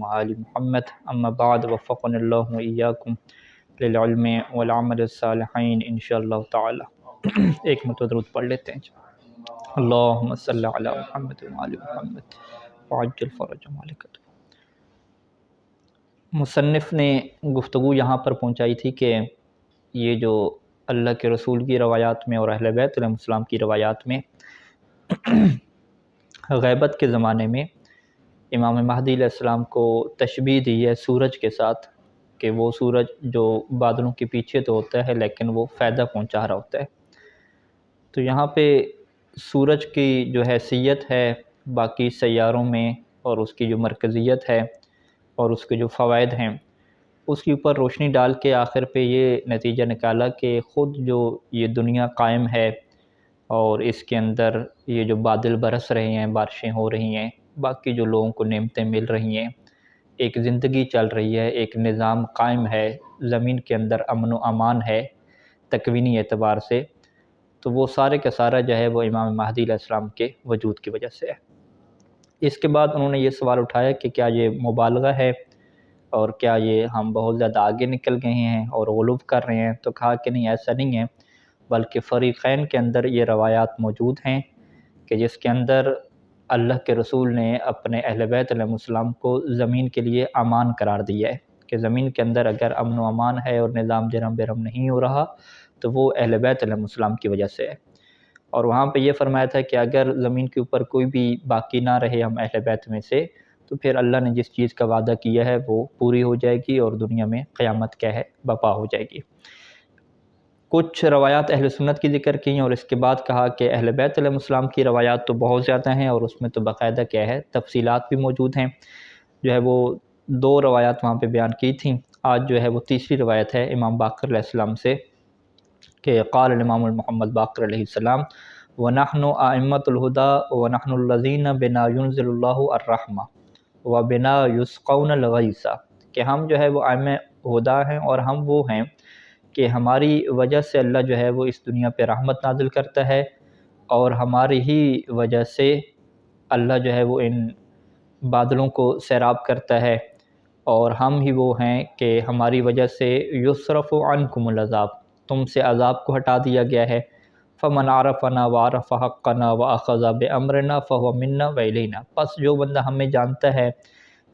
وآل محمد اما بعد وفقنا اللہ وإیاکم للعلم والعمل الصالحین انشاءاللہ تعالی۔ ایک مرتبہ درود پڑھ لیتے ہیں۔ اللہم صلی علی محمد وآل محمد وعجل فرجهم مالک۔ مصنف نے گفتگو یہاں پر پہنچائی تھی کہ یہ جو اللہ کے رسول کی روایات میں اور اہل بیت علیہ السلام کی روایات میں غیبت کے زمانے میں امام مہدی علیہ السلام کو تشبیہ دی ہے سورج کے ساتھ، کہ وہ سورج جو بادلوں کے پیچھے تو ہوتا ہے لیکن وہ فائدہ پہنچا رہا ہوتا ہے۔ تو یہاں پہ سورج کی جو حیثیت ہے باقی سیاروں میں اور اس کی جو مرکزیت ہے اور اس کے جو فوائد ہیں اس کے اوپر روشنی ڈال کے آخر پہ یہ نتیجہ نکالا کہ خود جو یہ دنیا قائم ہے اور اس کے اندر یہ جو بادل برس رہے ہیں، بارشیں ہو رہی ہیں، باقی جو لوگوں کو نعمتیں مل رہی ہیں، ایک زندگی چل رہی ہے، ایک نظام قائم ہے، زمین کے اندر امن و امان ہے تکوینی اعتبار سے، تو وہ سارے کا سارا جو ہے وہ امام مہدی علیہ السلام کے وجود کی وجہ سے ہے۔ اس کے بعد انہوں نے یہ سوال اٹھایا کہ کیا یہ مبالغہ ہے اور کیا یہ ہم بہت زیادہ آگے نکل گئے ہیں اور غلو کر رہے ہیں؟ تو کہا کہ نہیں، ایسا نہیں ہے، بلکہ فریقین کے اندر یہ روایات موجود ہیں کہ جس کے اندر اللہ کے رسول نے اپنے اہل بیت علیہ السلام کو زمین کے لیے امان قرار دیا ہے کہ زمین کے اندر اگر امن و امان ہے اور نظام جرم برم نہیں ہو رہا تو وہ اہل بیت علیہ السلام کی وجہ سے ہے۔ اور وہاں پہ یہ فرمایا تھا کہ اگر زمین کے اوپر کوئی بھی باقی نہ رہے ہم اہل بیت میں سے تو پھر اللہ نے جس چیز کا وعدہ کیا ہے وہ پوری ہو جائے گی اور دنیا میں قیامت کیا ہے برپا ہو جائے گی۔ کچھ روایات اہل سنت کی ذکر کی اور اس کے بعد کہا کہ اہل بیت علیہ السلام کی روایات تو بہت زیادہ ہیں اور اس میں تو باقاعدہ کیا ہے تفصیلات بھی موجود ہیں، جو ہے وہ 2 روایات وہاں پہ بیان کی تھیں۔ آج جو ہے وہ تیسری روایت ہے امام باقر علیہ السلام سے کہ قال الامام المحمد باقر علیہ السلام وَنَحْنُ أَئِمَّةُ الْهُدَى وَنَحْنُ الَّذِينَ بِنَا يُنزِلُ اللَّهُ الرَّحْمَةَ وَبِنَا يُسْقَوْنَ الْغَيْثَ، کہ ہم جو ہے وہ ائمہ ہدیٰ ہیں اور ہم وہ ہیں کہ ہماری وجہ سے اللہ جو ہے وہ اس دنیا پہ رحمت نازل کرتا ہے اور ہماری ہی وجہ سے اللہ جو ہے وہ ان بادلوں کو سیراب کرتا ہے اور ہم ہی وہ ہیں کہ ہماری وجہ سے یصرف عنکم العذاب، تم سے عذاب کو ہٹا دیا گیا ہے۔ فمن عرفنا وعرف حقنا واخذ بامرنا فهو منا والینا، پس جو بندہ ہمیں جانتا ہے،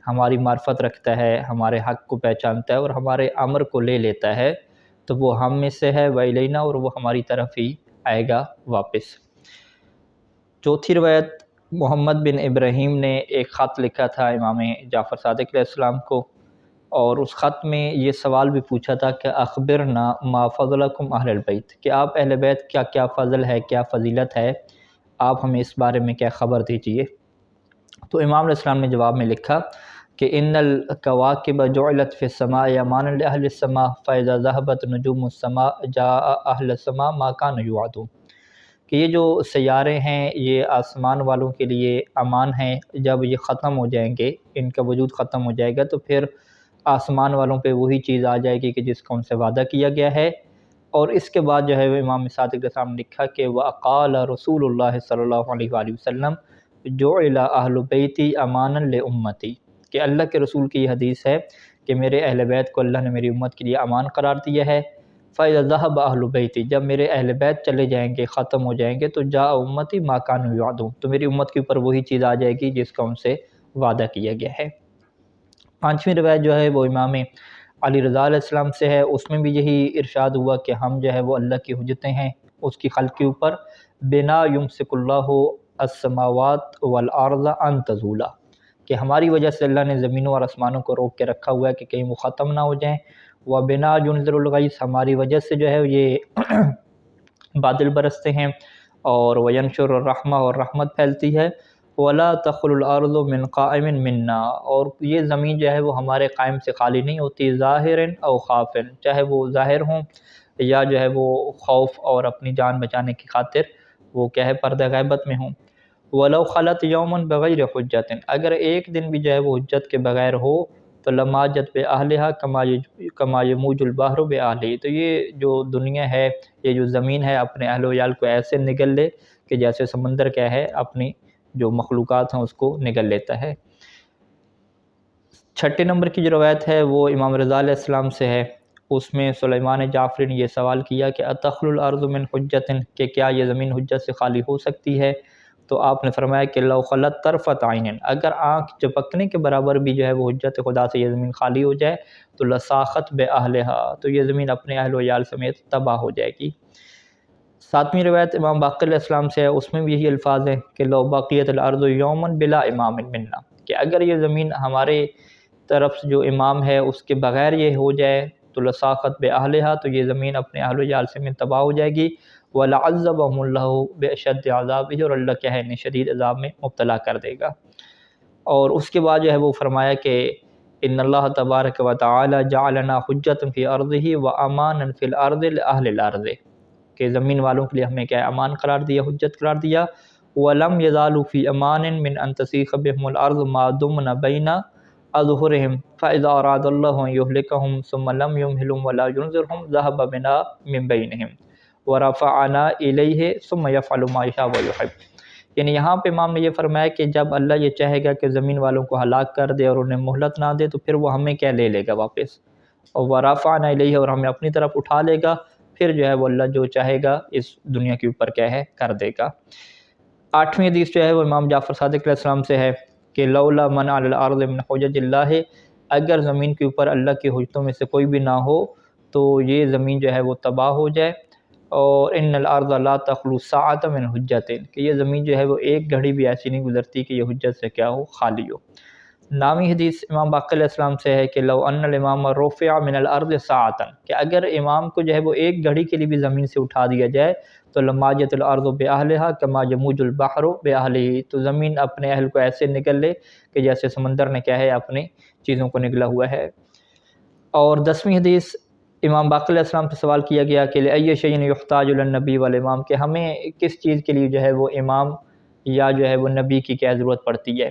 ہماری معرفت رکھتا ہے، ہمارے حق کو پہچانتا ہے اور ہمارے امر کو لے لیتا ہے تو وہ ہم میں سے ہے، والینا، اور وہ ہماری طرف ہی آئے گا واپس۔ چوتھی روایت محمد بن ابراہیم نے ایک خط لکھا تھا امام جعفر صادق علیہ السلام کو اور اس خط میں یہ سوال بھی پوچھا تھا کہ اخبرنا ما فضلکم اہل البیت، کہ آپ اہل بیت کیا کیا فضل ہے، کیا فضیلت ہے، آپ ہمیں اس بارے میں کیا خبر دیجئے۔ تو امام علیہ السلام نے جواب میں لکھا کہ ان الکواکب جعلت فی السماء امانا لاہل السماء فاذا ذهبت نجوم السماء جاء اہل السماء ما كانوا يوعدون، کہ یہ جو سیارے ہیں یہ آسمان والوں کے لیے امان ہیں، جب یہ ختم ہو جائیں گے، ان کا وجود ختم ہو جائے گا تو پھر آسمان والوں پہ وہی چیز آ جائے گی کہ جس کا ان سے وعدہ کیا گیا ہے۔ اور اس کے بعد جو ہے وہ امام صادق کے سامنے لکھا کہ وقال رسول اللہ صلی اللہ علیہ وآلہ وسلم جعل اہل بیتی امانا لامتی، کہ اللہ کے رسول کی یہ حدیث ہے کہ میرے اہل بیت کو اللہ نے میری امت کے لیے امان قرار دیا ہے۔ فَإِذَا ذَهَبَ أَهْلُ بَيْتِ، جب میرے اہل بیت چلے جائیں گے، ختم ہو جائیں گے تو جاء امتی ما كانوا يوعدون، تو میری امت کے اوپر وہی چیز آ جائے گی جس کا ان سے وعدہ کیا گیا ہے۔ پانچویں روایت جو ہے وہ امام علی رضا علیہ السلام سے ہے، اس میں بھی یہی ارشاد ہوا کہ ہم جو ہے وہ اللہ کی حجتیں ہیں اس کی خلق کے اوپر، بنا یمسک اللہ السماوات والارض ان تزولا، کہ ہماری وجہ سے اللہ نے زمینوں اور آسمانوں کو روک کے رکھا ہوا ہے کہ کہیں وہ ختم نہ ہو جائیں، وبنا ينزل الغیث، ہماری وجہ سے جو ہے یہ بادل برستے ہیں، اور وینشر الرحمہ، اور رحمت پھیلتی ہے، ولا تخل الارض من قائم منا، اور یہ زمین جو ہے وہ ہمارے قائم سے خالی نہیں ہوتی، ظاہر او خاف، چاہے وہ ظاہر ہوں یا جو ہے وہ خوف اور اپنی جان بچانے کی خاطر وہ کیا ہے پردہ غیبت میں ہوں، ولو خلت یوما بغیر حجت، اگر ایک دن بھی جو ہے وہ حجت کے بغیر ہو تو لماجت بے اہلہا کما یموج البحر بے اہلہ، تو یہ جو دنیا ہے، یہ جو زمین ہے اپنے اہل و عیال کو ایسے نگل لے کہ جیسے سمندر کیا ہے اپنی جو مخلوقات ہیں اس کو نگل لیتا ہے۔ چھٹے نمبر کی جو روایت ہے وہ امام رضا علیہ السلام سے ہے. اس میں سلیمان جعفری نے یہ سوال کیا کہ اتخلو الارض من حجت، کہ کیا یہ زمین حجت سے خالی ہو سکتی ہے؟ تو آپ نے فرمایا کہ لو خلت طرفت عین، اگر آنکھ جھپکنے کے برابر بھی جو ہے وہ حجت خدا سے یہ زمین خالی ہو جائے تو لساخت باہلھا، تو یہ زمین اپنے اہل و عیال سمیت تباہ ہو جائے گی. ساتویں روایت امام باقر علیہ السلام سے ہے. اس میں بھی یہی الفاظ ہیں کہ لو بقیت الارض یوما بلا امام منا، کہ اگر یہ زمین ہمارے طرف جو امام ہے اس کے بغیر یہ ہو جائے تو لساخت باہلھا، تو یہ زمین اپنے اہل و عیال سے تباہ ہو جائے گی. وَلَعَذَّبَهُمُ اللَّهُ بِأَشَدِّ عَذَابِهِ، اور اللہ کیا ہے انہیں شدید عذاب میں مبتلا کر دے گا. اور اس کے بعد جو ہے وہ فرمایا کہ ان اللہ تبارک و تعالی جعلنا حجۃ فی ارضہ وامانا فی الارض لاہل الارض، کہ زمین والوں کے لیے ہمیں کیا امان قرار دیا، حجت قرار دیا. وَلَمْ يَزَالُوا فِي أَمَانٍ مِّنْ أَن تَسِيخَ بِهِمُ الْأَرْضُ مَا دُمْنَ بَيْنَ أَظْهُرِهِمْ فَإِذَا أَرَادَ اللَّهُ أَن يُهْلِكَهُمْ ثُمَّ لَمْ يُمْهِلْهُمْ وَلَا يُنْظِرْهُمْ ذَهَبَ بِنَا مِن بَيْنِهِمْ وَرَفَعَنَا إِلَيْهِ ثُمَّ يَفْعَلُ مَا يَشَاءُ وَيُحِبُّ. یعنی یہاں پہ امام نے یہ فرمایا کہ جب اللہ یہ چاہے گا کہ زمین والوں کو ہلاک کر دے اور انہیں مہلت نہ دے تو پھر وہ ہمیں کیا لے لے گا واپس، اور وَرَفَعَنَا إِلَيْهِ، اور ہمیں اپنی طرف اٹھا لے گا، پھر جو ہے وہ اللہ جو چاہے گا اس دنیا کے اوپر کیا ہے کر دے گا. آٹھویں حدیث جو ہے وہ امام جعفر صادق علیہ السلام سے ہے کہ لولا من علی الارض من حجج اللہ، اگر زمین کے اوپر اللہ کی حجتوں میں سے کوئی بھی نہ ہو تو یہ زمین جو ہے وہ تباہ ہو جائے. اور ان الارض لا تخلو ساعۃ من حجت، کہ یہ زمین جو ہے وہ ایک گھڑی بھی ایسی نہیں گزرتی کہ یہ حجت سے کیا ہو خالی ہو. نامی حدیث امام باقر علیہ السلام سے ہے کہ لو ان الامام رفع من الارض ساعۃ، کہ اگر امام کو جو ہے وہ ایک گھڑی کے لیے بھی زمین سے اٹھا دیا جائے تو لماجت الارض باہلھا کما یموج البحر باہلہ، تو زمین اپنے اہل کو ایسے نگل لے کہ جیسے سمندر نے کیا ہے اپنے چیزوں کو نگلا ہوا ہے. اور 10ویں حدیث امام باقر علیہ السلام سے سوال کیا گیا کہ لأی شیء یحتاج الی النبی والامام، کہ ہمیں کس چیز کے لیے جو ہے وہ امام یا جو ہے وہ نبی کی کیا ضرورت پڑتی ہے؟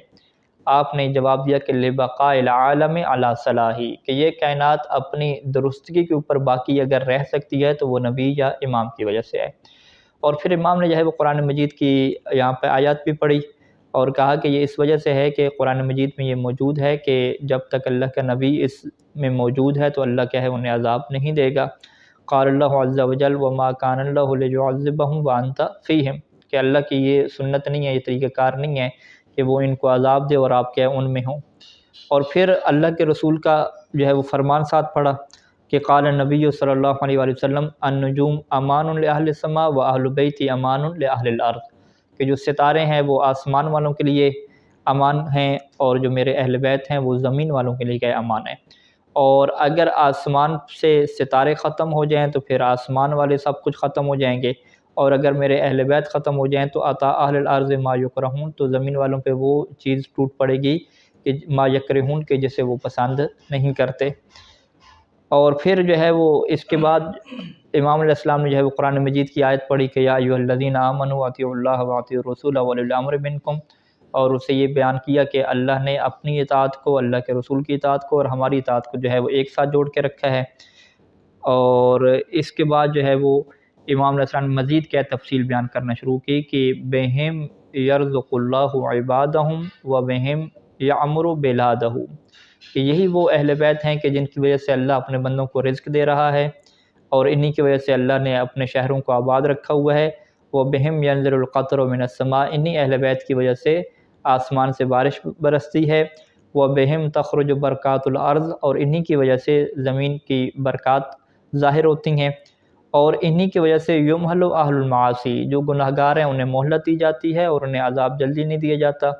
آپ نے جواب دیا کہ لبقاء العالم علی صلاحی، کہ یہ کائنات اپنی درستگی کے اوپر باقی اگر رہ سکتی ہے تو وہ نبی یا امام کی وجہ سے ہے. اور پھر امام نے جو ہے وہ قرآن مجید کی یہاں پہ آیات بھی پڑھی اور کہا کہ یہ اس وجہ سے ہے کہ قرآن مجید میں یہ موجود ہے کہ جب تک اللہ کا نبی اس میں موجود ہے تو اللہ کیا ہے انہیں عذاب نہیں دے گا. قال اللہ عز وجل وما کان اللہ لیعذبہم وانت فیہم، کہ اللہ کی یہ سنت نہیں ہے، یہ طریقہ کار نہیں ہے کہ وہ ان کو عذاب دے اور آپ کیا ان میں ہوں. اور پھر اللہ کے رسول کا جو ہے وہ فرمان ساتھ پڑھا کہ قال النبی صلی اللہ علیہ وآلہ وسلم النجوم امان لأہل السماء واہل بیتی امان لأہل الارض، کہ جو ستارے ہیں وہ آسمان والوں کے لیے امان ہیں اور جو میرے اہل بیت ہیں وہ زمین والوں کے لیے کیا امان ہے. اور اگر آسمان سے ستارے ختم ہو جائیں تو پھر آسمان والے سب کچھ ختم ہو جائیں گے، اور اگر میرے اہل بیت ختم ہو جائیں تو عطا اہل الارض ما یکرہون، تو زمین والوں پہ وہ چیز ٹوٹ پڑے گی کہ ما یکرہون، کہ جسے وہ پسند نہیں کرتے. اور پھر جو ہے وہ اس کے بعد امام علیہ السلام نے جو ہے وہ قرآن مجید کی آیت پڑھی کہ یا ایھا الذین آمنوا اطیعوا اللہ واطیعوا الرسول واولی الامر منکم، اور اسے یہ بیان کیا کہ اللہ نے اپنی اطاعت کو، اللہ کے رسول کی اطاعت کو اور ہماری اطاعت کو جو ہے وہ ایک ساتھ جوڑ کے رکھا ہے. اور اس کے بعد جو ہے وہ امام علیہ السلام نے مزید کیا تفصیل بیان کرنا شروع کی کہ بہم یرزق اللہ عبادہم و بہم یعمر بلادہ، کہ یہی وہ اہل بیت ہیں کہ جن کی وجہ سے اللہ اپنے بندوں کو رزق دے رہا ہے اور انہی کی وجہ سے اللہ نے اپنے شہروں کو آباد رکھا ہوا ہے. وہ بہم ینزل القطر من السماء، انہی اہل بیت کی وجہ سے آسمان سے بارش برستی ہے. وہ بہم تخرج برکات الارض، اور انہی کی وجہ سے زمین کی برکات ظاہر ہوتی ہیں. اور انہی کی وجہ سے یمحل اہل المعاصی، جو گناہ گار ہیں انہیں مہلت دی جاتی ہے اور انہیں عذاب جلدی نہیں دیا جاتا.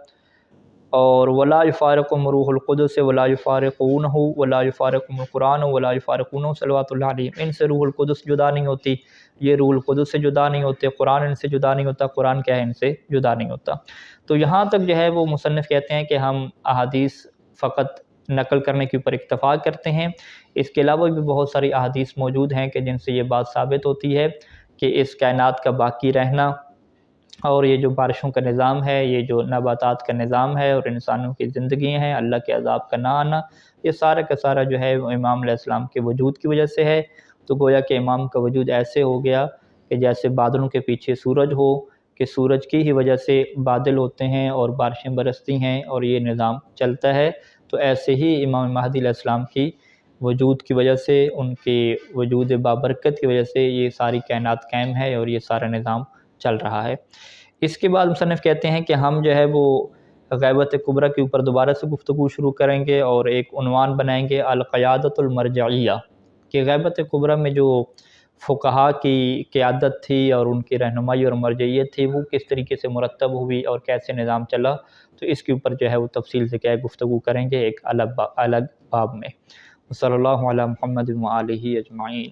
اور ولا یفارقہم روح القدس ولا یفارقونہ ولا یفارقہم القرآن ولا یفارقونہ صلوات اللہ علیہ، ان سے روح القدس جدا نہیں ہوتی، یہ روح القدس سے جدا نہیں ہوتے، قرآن ان سے جدا نہیں ہوتا، قرآن کیا ہے ان سے جدا نہیں ہوتا. تو یہاں تک جو ہے وہ مصنف کہتے ہیں کہ ہم احادیث فقط نقل کرنے کے اوپر اکتفا کرتے ہیں. اس کے علاوہ بھی بہت ساری احادیث موجود ہیں کہ جن سے یہ بات ثابت ہوتی ہے کہ اس کائنات کا باقی رہنا اور یہ جو بارشوں کا نظام ہے، یہ جو نباتات کا نظام ہے اور انسانوں کی زندگیاں ہیں، اللہ کے عذاب کا نہ آنا، یہ سارا کا سارا جو ہے وہ امام علیہ السلام کے وجود کی وجہ سے ہے. تو گویا کہ امام کا وجود ایسے ہو گیا کہ جیسے بادلوں کے پیچھے سورج ہو، کہ سورج کی ہی وجہ سے بادل ہوتے ہیں اور بارشیں برستی ہیں اور یہ نظام چلتا ہے. تو ایسے ہی امام مہدی علیہ السلام کی وجود کی وجہ سے، ان کے وجود بابرکت کی وجہ سے یہ ساری کائنات قائم ہے اور یہ سارا نظام چل رہا ہے۔ اس کے بعد مصنف کہتے ہیں کہ ہم جو ہے وہ غیبت کبریٰ کے اوپر دوبارہ سے گفتگو شروع کریں گے اور ایک عنوان بنائیں گے القیادۃ المرجعیہ، کہ غیبت کبریٰ میں جو فقہا کی قیادت تھی اور ان کی رہنمائی اور مرجعیت تھی وہ کس طریقے سے مرتب ہوئی اور کیسے نظام چلا، تو اس کے اوپر جو ہے وہ تفصیل سے کیا گفتگو کریں گے ایک الگ باب میں۔ صلی اللہ علی محمد و آلہ اجمعین۔